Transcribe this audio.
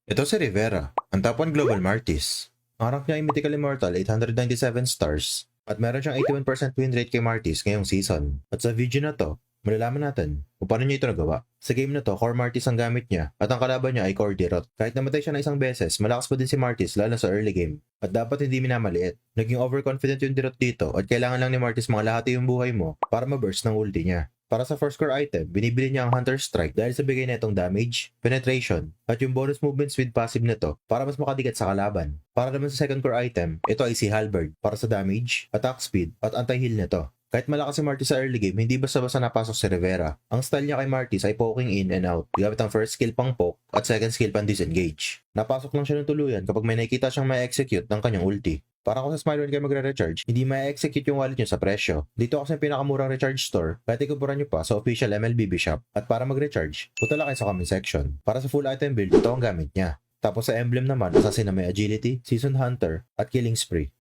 Ito si Rivera, ang top 1 global Martis. Ang rank niya ay Mythical Immortal 897 stars at meron siyang 81% win rate kay Martis ngayong season. At sa video na to, malalaman natin kung paano niya ito nagawa. Sa game na to, Core Martis ang gamit niya at ang kalaban niya ay Core Dirot. Kahit namatay siya na isang beses, malakas pa din si Martis lalo sa early game. At dapat hindi minamaliit. Naging overconfident yung Dirot dito at kailangan lang ni Martis mga lahati yung buhay mo para ma-burst ng ulti niya. Para sa first core item, binibili niya ang Hunter Strike dahil sa bigay nitong damage, penetration, at yung bonus movements with passive nito para mas makadigat sa kalaban. Para naman sa second core item, ito ay si Halberd para sa damage, attack speed, at anti-heal nito. Kahit malakas si Martis sa early game, hindi basta-basta napasok si Rivera. Ang style niya kay Martis ay poking in and out, gamit ang first skill pang poke at second skill pang disengage. Napasok lang siya ng tuluyan kapag may nakikita siyang may execute ng kanyang ulti. Para kung sa Smile 1 kayo magre-recharge, hindi ma-execute yung wallet nyo sa presyo. Dito kasi yung pinakamurang recharge store, kahit ikupuran nyo pa sa official MLBB shop. At para mag-recharge, punta lang kayo sa comment section. Para sa full item build, ito ang gamit niya. Tapos sa emblem naman, assassin na may agility, seasoned hunter, at killing spree.